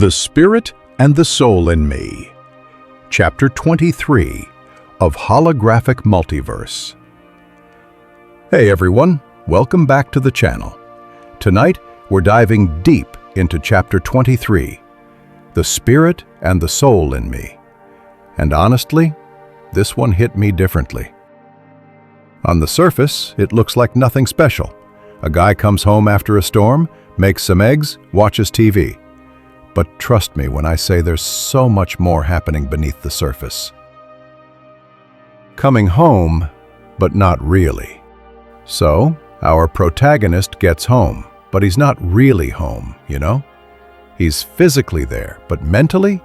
The Spirit and the Soul in Me, Chapter 23 of Holographic Multiverse. Hey everyone, welcome back to the channel. Tonight, we're diving deep into Chapter 23, The Spirit and the Soul in Me. And honestly, this one hit me differently. On the surface, it looks like nothing special. A guy comes home after a storm, makes some eggs, watches TV. But trust me when I say there's so much more happening beneath the surface. Coming home, but not really. So, our protagonist gets home, but he's not really home, you know? He's physically there, but mentally,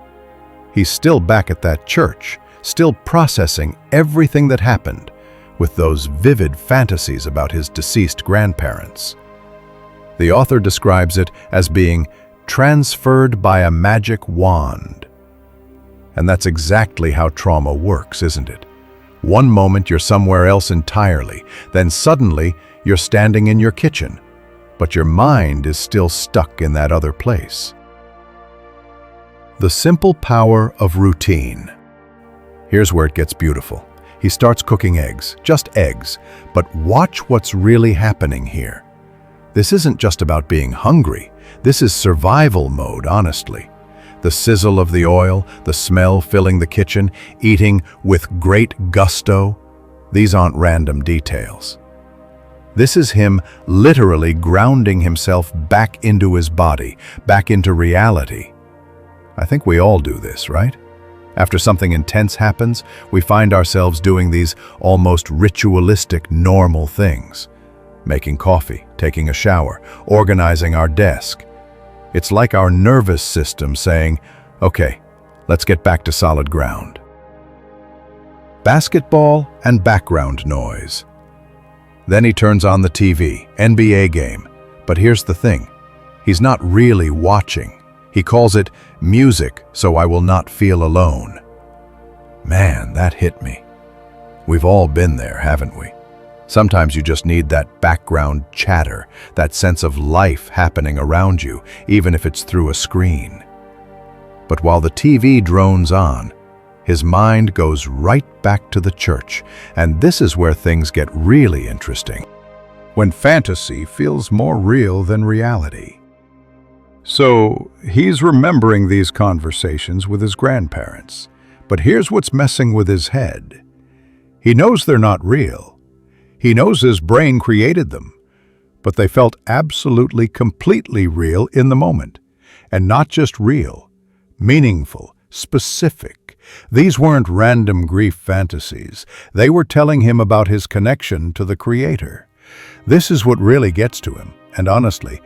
he's still back at that church, still processing everything that happened, with those vivid fantasies about his deceased grandparents. The author describes it as being transferred by a magic wand. And that's exactly how trauma works, isn't it? One moment you're somewhere else entirely, then suddenly you're standing in your kitchen, but your mind is still stuck in that other place. The simple power of routine. Here's where it gets beautiful. He starts cooking eggs, just eggs, but watch what's really happening here. This isn't just about being hungry. This is survival mode, honestly. The sizzle of the oil, the smell filling the kitchen, eating with great gusto. These aren't random details. This is him literally grounding himself back into his body, back into reality. I think we all do this, right? After something intense happens, we find ourselves doing these almost ritualistic, normal things. Making coffee, taking a shower, organizing our desk. It's like our nervous system saying, okay, let's get back to solid ground. Basketball and background noise. Then he turns on the TV, NBA game. But here's the thing, he's not really watching. He calls it music so I will not feel alone. Man, that hit me. We've all been there, haven't we? Sometimes you just need that background chatter, that sense of life happening around you, even if it's through a screen. But while the TV drones on, his mind goes right back to the church, and this is where things get really interesting. When fantasy feels more real than reality. So, he's remembering these conversations with his grandparents. But here's what's messing with his head. He knows they're not real. He knows his brain created them, but they felt absolutely, completely real in the moment. And not just real, meaningful, specific. These weren't random grief fantasies. They were telling him about his connection to the Creator. This is what really gets to him, and honestly,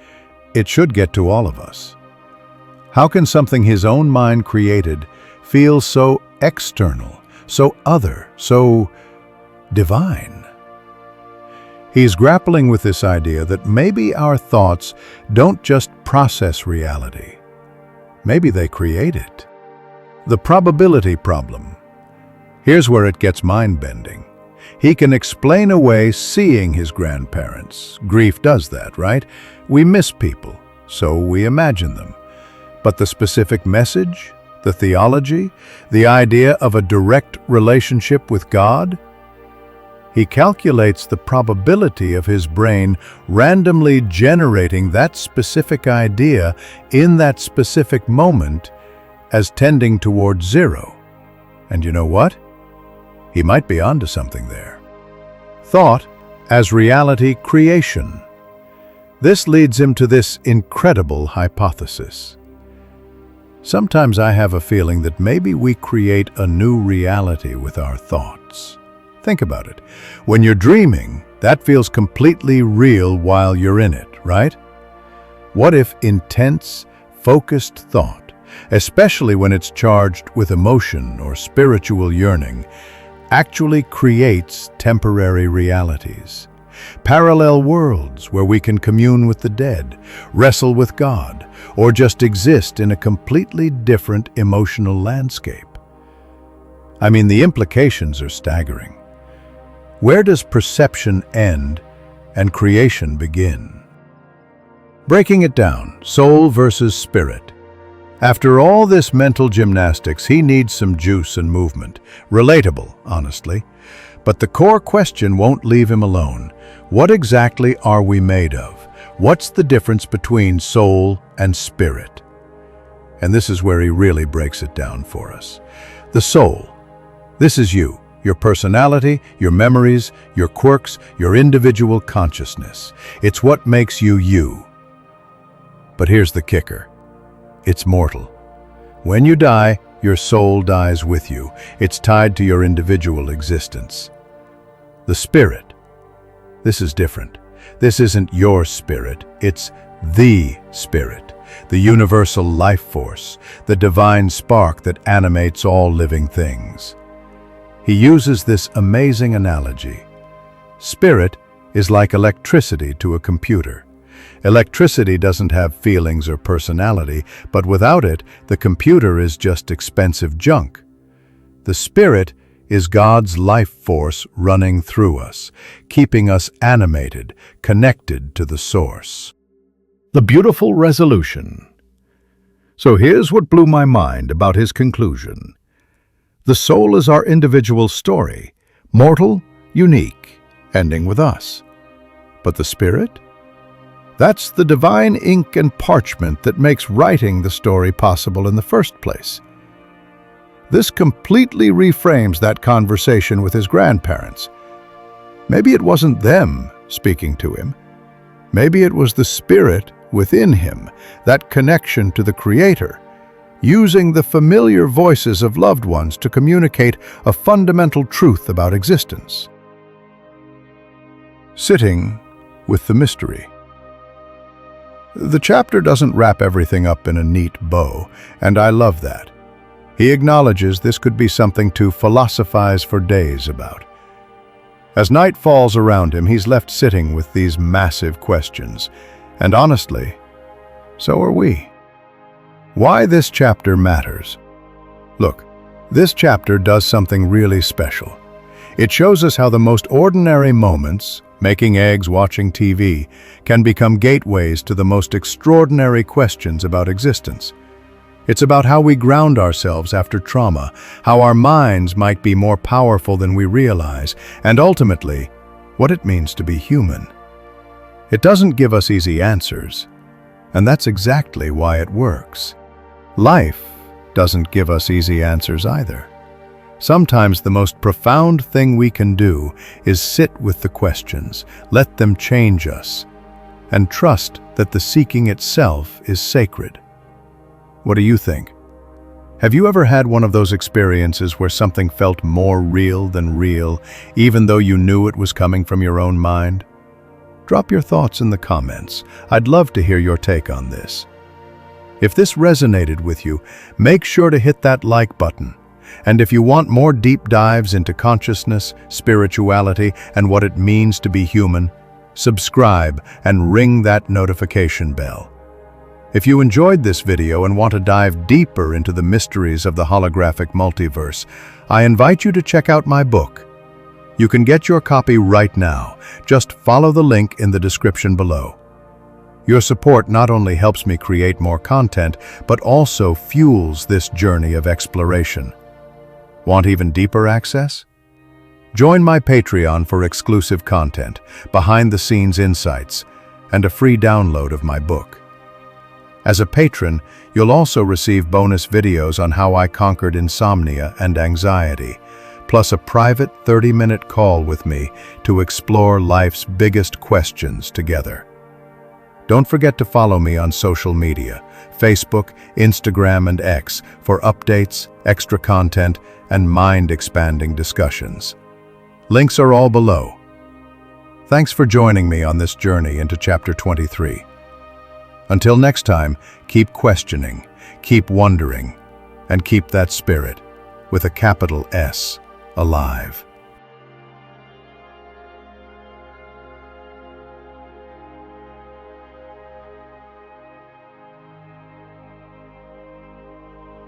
it should get to all of us. How can something his own mind created feel so external, so other, so divine? He's grappling with this idea that maybe our thoughts don't just process reality. Maybe they create it. The probability problem. Here's where it gets mind-bending. He can explain away seeing his grandparents. Grief does that, right? We miss people, so we imagine them. But the specific message, the theology, the idea of a direct relationship with God? He calculates the probability of his brain randomly generating that specific idea in that specific moment as tending towards zero. And you know what? He might be onto something there. Thought as reality creation. This leads him to this incredible hypothesis. Sometimes I have a feeling that maybe we create a new reality with our thoughts. Think about it. When you're dreaming, that feels completely real while you're in it, right? What if intense, focused thought, especially when it's charged with emotion or spiritual yearning, actually creates temporary realities? Parallel worlds where we can commune with the dead, wrestle with God, or just exist in a completely different emotional landscape. I mean, the implications are staggering. Where does perception end and creation begin? Breaking it down, soul versus spirit. After all this mental gymnastics, he needs some juice and movement. Relatable, honestly. But the core question won't leave him alone. What exactly are we made of? What's the difference between soul and spirit? And this is where he really breaks it down for us. The soul. This is you, your personality, your memories, your quirks, your individual consciousness. It's what makes you you. But here's the kicker. It's mortal. When you die, your soul dies with you. It's tied to your individual existence. The spirit. This is different. This isn't your spirit. It's the spirit, the universal life force, the divine spark that animates all living things. He uses this amazing analogy. Spirit is like electricity to a computer. Electricity doesn't have feelings or personality, but without it, the computer is just expensive junk. The spirit is God's life force running through us, keeping us animated, connected to the source. The beautiful resolution. So here's what blew my mind about his conclusion. The soul is our individual story, mortal, unique, ending with us. But the spirit? That's the divine ink and parchment that makes writing the story possible in the first place. This completely reframes that conversation with his grandparents. Maybe it wasn't them speaking to him. Maybe it was the spirit within him, that connection to the Creator, using the familiar voices of loved ones to communicate a fundamental truth about existence. Sitting with the mystery. The chapter doesn't wrap everything up in a neat bow, and I love that. He acknowledges this could be something to philosophize for days about. As night falls around him, he's left sitting with these massive questions, and honestly, so are we. Why this chapter matters? Look, this chapter does something really special. It shows us how the most ordinary moments, making eggs, watching TV, can become gateways to the most extraordinary questions about existence. It's about how we ground ourselves after trauma, how our minds might be more powerful than we realize, and ultimately, what it means to be human. It doesn't give us easy answers, and that's exactly why it works. Life doesn't give us easy answers either. Sometimes the most profound thing we can do is sit with the questions, let them change us, and trust that the seeking itself is sacred. What do you think? Have you ever had one of those experiences where something felt more real than real, even though you knew it was coming from your own mind? Drop your thoughts in the comments. I'd love to hear your take on this. If this resonated with you, make sure to hit that like button. And if you want more deep dives into consciousness, spirituality, and what it means to be human, subscribe and ring that notification bell. If you enjoyed this video and want to dive deeper into the mysteries of the holographic multiverse, I invite you to check out my book. You can get your copy right now. Just follow the link in the description below. Your support not only helps me create more content, but also fuels this journey of exploration. Want even deeper access? Join my Patreon for exclusive content, behind-the-scenes insights, and a free download of my book. As a patron, you'll also receive bonus videos on how I conquered insomnia and anxiety, plus a private 30-minute call with me to explore life's biggest questions together. Don't forget to follow me on social media, Facebook, Instagram, and X for updates, extra content, and mind-expanding discussions. Links are all below. Thanks for joining me on this journey into Chapter 23. Until next time, keep questioning, keep wondering, and keep that spirit, with a capital S, alive.